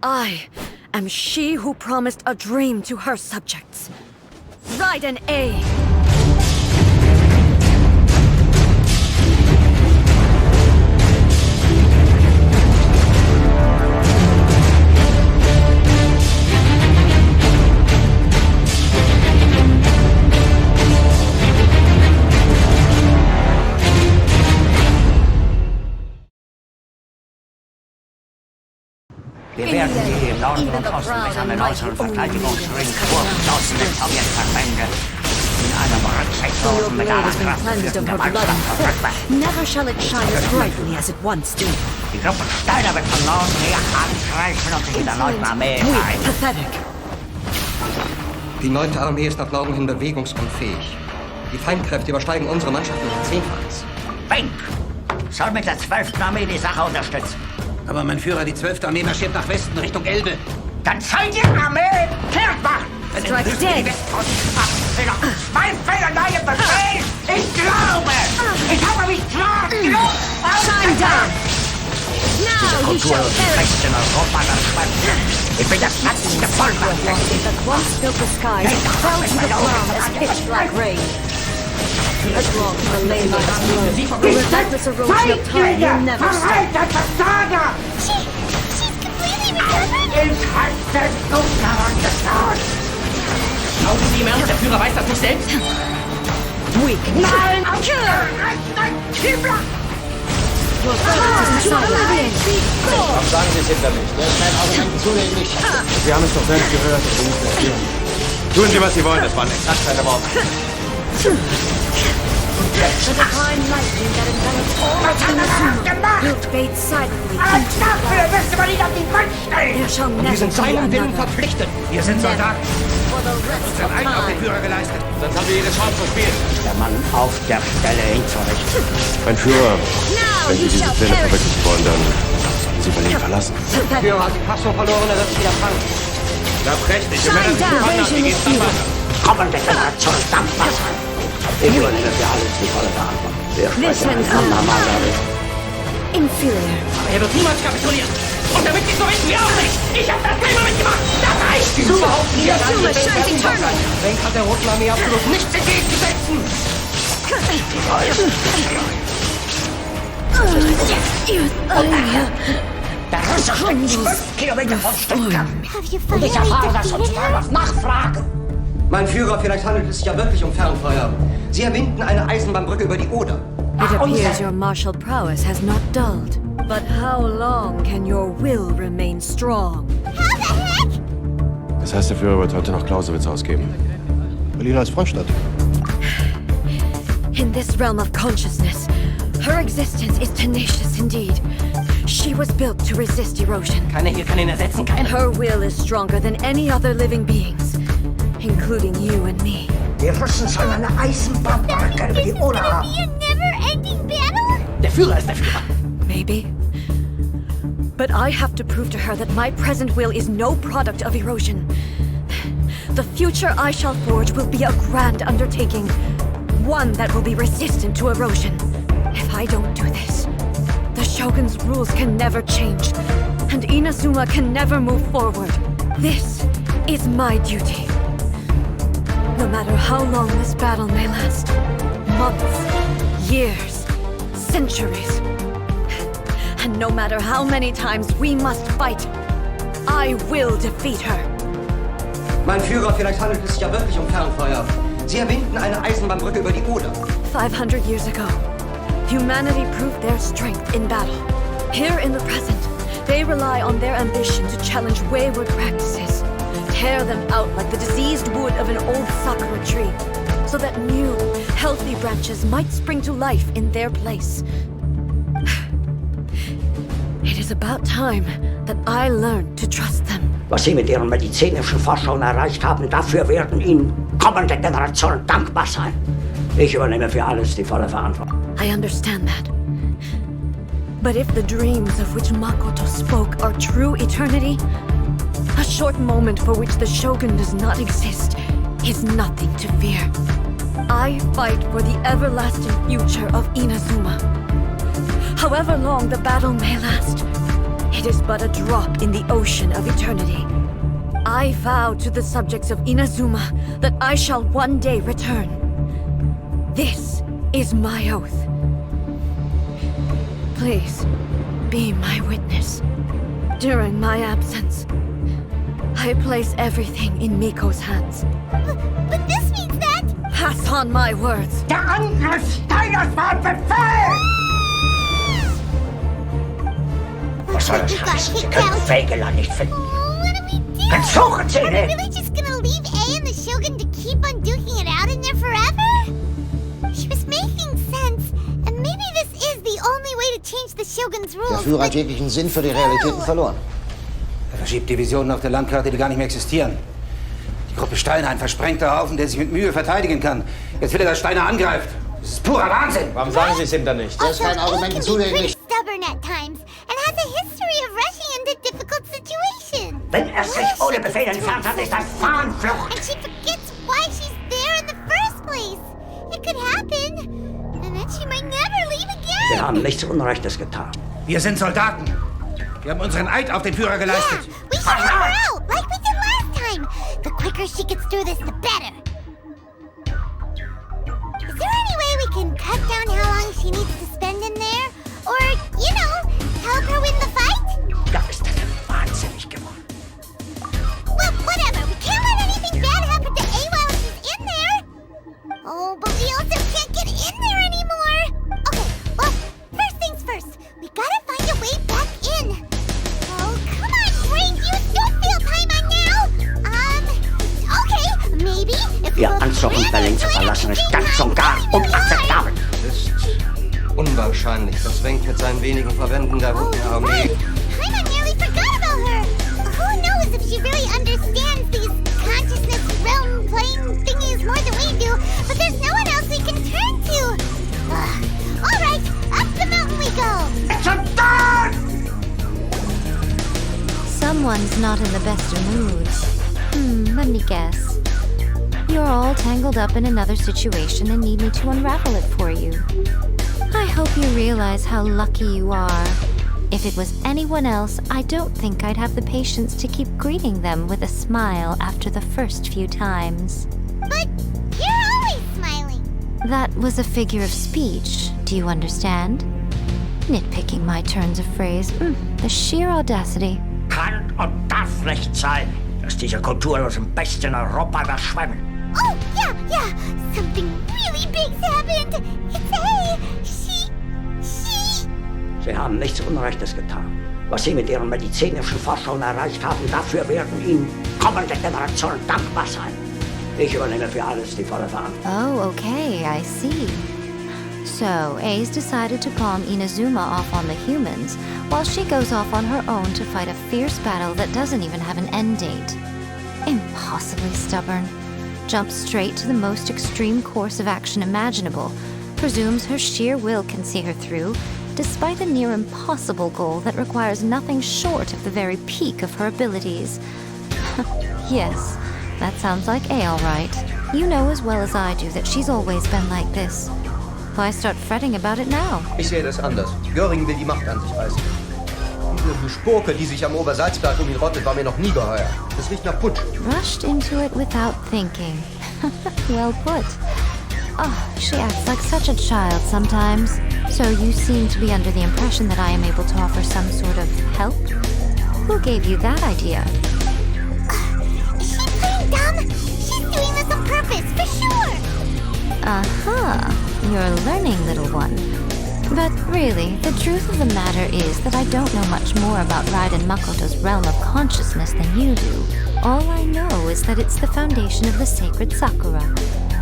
I am she who promised a dream to her subjects. Raiden A. Wir werden die im Norden und Osten bis an den äußeren Verteidigungsring vorgeschlossen mit Sowjetverbände in einem Rücksichtlosen mit aller Kraft führten Gewaltstand verfolgt. Never shall it shine as brightly as it once did. Die Gruppe Steiner wird von Norden her angreifen und sich in der 9. Armee ein. Pathetic. Die 9. Armee ist nach Norden hin bewegungsunfähig. Die Feindkräfte übersteigen unsere Mannschaften um 10-faches. Fink soll mit der 12. Armee die Sache unterstützen. Aber mein Führer, die 12. Armee marschiert nach Westen, Richtung Elbe. Dann soll die Armee kehrt machen! Strike dead! Sie noch mein fehlerneue Befehl! Ich glaube! Ich habe mich klar genug! Shine down! Now you shall perish! In Europa das ich bin das letzte Vollbart! That once filled the skies fell to the ground as pitch black rain. As long as the lane lies low, the relentless erosion of time will never stop. She's completely recovered? Ich hatte gut daran getan! Glauben Sie im Ernst, der Führer weiß das nicht selbst? Weak. Nein! Your focus is oblivion. Warum sagen Sie es hinter mich? Der ist meinen Argumenten zugänglich. Sie haben es doch selbst gehört. Tun Sie, was Sie wollen. Das waren exakt seine Worte. The divine lightning that envelops all of Inazuma will fade silently into the Dafür müsste man ihn auf die Wand stellen! There shall Wir never sind be seinem Willen another. verpflichtet. Wir sind Soldaten. For the rest Wir of haben Eid auf den time. Führer geleistet. Sonst haben wir jede Chance verspielt. Der Mann auf der Stelle hinzurichten. Mein Führer, Now wenn Sie you diese shall Pläne perish. verwirklichen wollen, dann sollten Sie Berlin verlassen. Pathetic. Führer hat die Fassung verloren, er wird sich wieder fangen. Na prächtig. Und wenn er sich Shine gefangen hat, down. wie geht's dann weiter? Kommende Generation Dampfwasser. Ich übernehme für alles die volle Verantwortung. Wir sprechen ein andermal darüber. Inferior. Aber er wird niemals kapitulieren. Und damit Sie so wissen, wir auch nicht. Ich habe das Thema mitgemacht. Das reicht. Die behaupten, die Inazuma shines eternal. Wen kann der Roten Armee absolut nichts entgegensetzen? Der Russe steckt 5 Kilometer von Stuttgart. Have you Und ich finally erfahre das und defeated frage auf Nachfragen. Mein Führer, vielleicht handelt es sich ja wirklich um Fernfeuer. Sie erwinden eine Eisenbahnbrücke über die Oder. It appears your martial prowess has not dulled. But how long can your will remain strong? Das heißt, der Führer wird heute nach Clausewitz ausgeben. Berlin als Frontstadt. In this realm of consciousness, her existence is tenacious indeed. She was built to resist erosion. Keiner hier kann ihn ersetzen, keiner. Her will is stronger than any other living beings, including you and me. Wir Russen sollen eine Eisenbahnbrücke über die Oder haben. Be a never-ending battle? Der Führer ist der Führer. Maybe. But I have to prove to her that my present will is no product of erosion. The future I shall forge will be a grand undertaking, one that will be resistant to erosion. If I don't do this, the Shogun's rules can never change, and Inazuma can never move forward. This is my duty. No matter how long this battle may last, months, years, centuries, and no matter how many times we must fight, I will defeat her. Mein Führer, vielleicht handelt es sich ja wirklich um Fernfeuer. Sie erwinden eine Eisenbahnbrücke über die Oder. 500 years ago, humanity proved their strength in battle. Here in the present, they rely on their ambition to challenge wayward practices, tear them out like the diseased wood of an old sakura tree, so that new, healthy branches might spring to life in their place. It is about time that I learned to trust them. Was Sie mit Ihren medizinischen Forschungen erreicht haben, dafür werden Ihnen kommende Generationen dankbar sein. Ich übernehme für alles die volle Verantwortung. I understand that. But if the dreams of which Makoto spoke are true eternity, a short moment for which the Shogun does not exist is nothing to fear. I fight for the everlasting future of Inazuma. However long the battle may last, It is but a drop in the ocean of eternity. I vow to the subjects of Inazuma that I shall one day return. This is my oath. Please, be my witness. During my absence, I place everything in Miko's hands. But this means that... Pass on my words. Der Angriff Steiners war Befehl! Was soll das heißen? Sie können Wegeler nicht finden. What do we do? Dann suchen Sie Are we ihn! really just gonna leave A and the Shogun to keep on duking it out in there forever? She was making sense. And maybe this is the only way to change the Shogun's rules. Der Führer but hat jeglichen Sinn für die Realitäten verloren. Er verschiebt Divisionen auf der Landkarte, die gar nicht mehr existieren. Die Gruppe Steiner, ein versprengter Haufen, der sich mit Mühe verteidigen kann. Jetzt will er, dass Steiner angreift. Das ist purer Wahnsinn. Warum sagen Sie es ihm dann nicht? Das ist kein Argument can be zugänglich. pretty stubborn at times and has a history of rushing into difficult situations. Wenn er sich ohne Befehl entfernt hat, ist das Fahnenflucht. And she forgets why she's there in the first place. It could happen, and then she might never leave again. Wir haben nichts Unrechtes getan. Wir sind Soldaten. Wir haben unseren Eid auf den Führer geleistet. Yeah, we should help her out, like we did last time. The quicker she gets through this, the better. Is there any way we can cut down how long she needs to spend in there? Or, you know, help her win the fight? Da ist er wahnsinnig geworden. Well, whatever. We can't let anything bad happen to A while she's in there. Oh, but we also can't get in there anymore. Okay, well, first things first. We gotta find a way back in. Oh, come on, Frank. Use your field timer now. Okay, maybe if we Ihr go Anzug und Berlin zu verlassen ist ganz und gar unakzeptabel. Es ist unwahrscheinlich, dass Wenk mit seinen wenigen Verwenden der Armee... Right. I nearly forgot about her. Who knows if she really understands these consciousness realm playing thingies more than we do, but there's no one else we can turn to. All right, up the mountain we go. Someone's not in the best of moods. Let me guess. You're all tangled up in another situation and need me to unravel it for you. I hope you realize how lucky you are. If it was anyone else, I don't think I'd have the patience to keep greeting them with a smile after the first few times. But you're always smiling. That was a figure of speech, do you understand? Nitpicking my turns of phrase. The sheer audacity. Kann und darf nicht sein, dass diese kulturlosen Bestien Europa überschwemmen. Oh, yeah. Something really big's happened. It's A. She... Sie haben nichts Unrechtes getan. Was Sie mit Ihren medizinischen Forschungen erreicht haben, dafür werden Ihnen kommende Generationen dankbar sein. Ich übernehme für alles die volle Verantwortung. Oh, okay, I see. So, A's decided to palm Inazuma off on the humans, while she goes off on her own to fight a fierce battle that doesn't even have an end date. Impossibly stubborn. Jumps straight to the most extreme course of action imaginable, presumes her sheer will can see her through, despite a near impossible goal that requires nothing short of the very peak of her abilities. Yes, that sounds like A all right. You know as well as I do that she's always been like this. Why start fretting about it now? Ich sehe das anders. Göring will die Macht an sich reißen. Diese Beschurke, die sich am Obersalzberg um ihn rottet, war mir noch nie geheuer. Das riecht nach Putsch. Rushed into it without thinking. Well put. Oh, she acts like such a child sometimes. So you seem to be under the impression that I am able to offer some sort of help? Who gave you that idea? Is she playing dumb? She's doing this on purpose, for sure. You're learning, little one. But really, the truth of the matter is that I don't know much more about Raiden Makoto's realm of consciousness than you do. All I know is that it's the foundation of the sacred Sakura.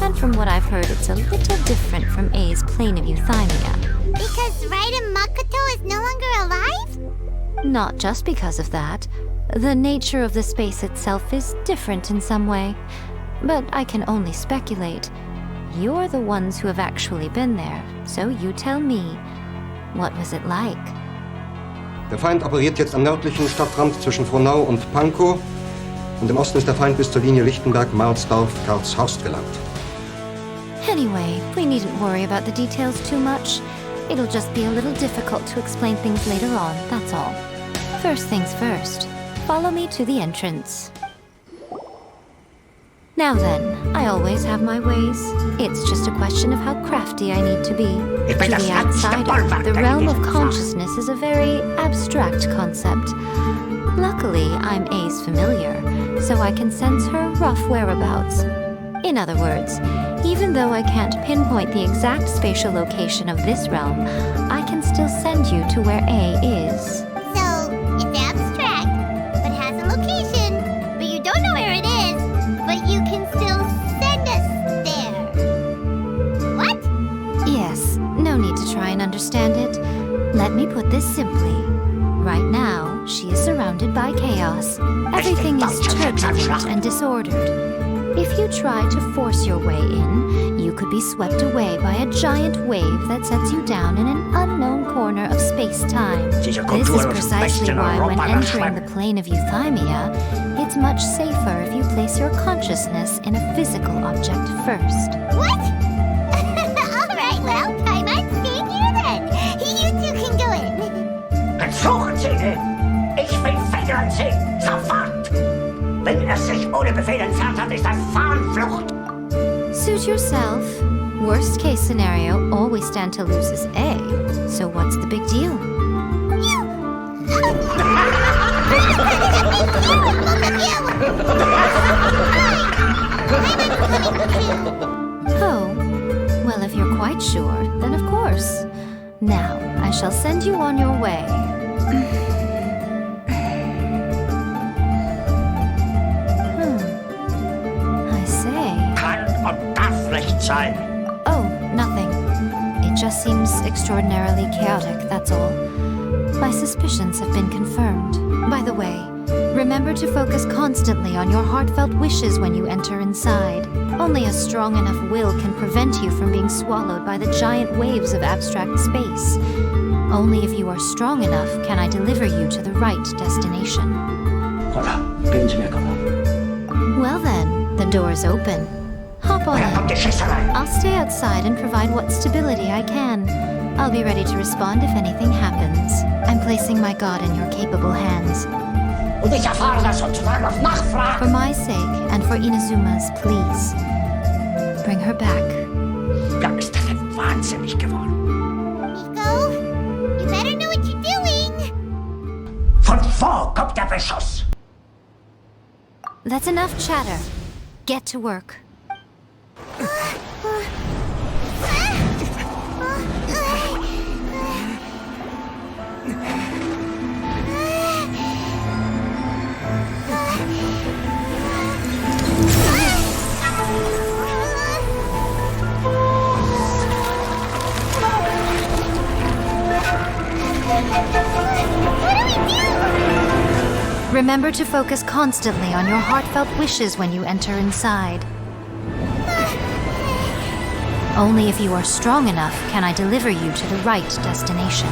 And from what I've heard, it's a little different from A's plane of euthymia. Because Raiden Makoto is no longer alive? Not just because of that. The nature of the space itself is different in some way. But I can only speculate. You're the ones who have actually been there, so you tell me. What was it like? Der Feind operiert jetzt am nördlichen Stadtrand zwischen Frohnau und Pankow. Und im Osten ist der Feind bis zur Linie Lichtenberg-Marsdorf, Karlshorst gelangt. Anyway, we needn't worry about the details too much. It'll just be a little difficult to explain things later on, that's all. First things first, follow me to the entrance. Now then, I always have my ways. It's just a question of how crafty I need to be. To the outsider, the realm of consciousness is a very abstract concept. Luckily, I'm A's familiar, so I can sense her rough whereabouts. In other words, even though I can't pinpoint the exact spatial location of this realm, I can still send you to where A is. So, it's abstract, but has a location, but you don't know where it is, but you can still send us there. What? Yes, no need to try and understand it. Let me put this simply. Right now, she is surrounded by chaos. Everything is turbulent and disordered. If you try to force your way in, you could be swept away by a giant wave that sets you down in an unknown corner of space-time. This is precisely why when entering the plane of euthymia, it's much safer if you place your consciousness in a physical object first. What? Alright, well, I might stay here then. You two can go in. Suchen Sie ihn! Ich will federn Sie! Sofort! Wenn er sich ohne Befehl entfernt hat, ist das Fahnenflucht! Suit yourself. Worst case scenario, all we stand to lose is A. So what's the big deal? Oh, well, if you're quite sure, then of course. Now, I shall send you on your way. I say. Kann und darf nicht sein. Oh, nothing. It just seems extraordinarily chaotic, that's all. My suspicions have been confirmed. By the way, remember to focus constantly on your heartfelt wishes when you enter inside. Only a strong enough will can prevent you from being swallowed by the giant waves of abstract space. Only if you are strong enough can I deliver you to the right destination. Geben Sie mir Cover. Well then, the door is open. Hop on in. I'll stay outside and provide what stability I can. I'll be ready to respond if anything happens. I'm placing my god in your capable hands. Und ich erfahre das sozusagen auf Nachfrage. For my sake and for Inazuma's, please. Bring her back. Ja, ist das denn wahnsinnig geworden? Miko, you better know what you're doing. Von wo kommt der Beschuss? That's enough chatter. Get to work. Remember to focus constantly on your heartfelt wishes when you enter inside. Only if you are strong enough can I deliver you to the right destination.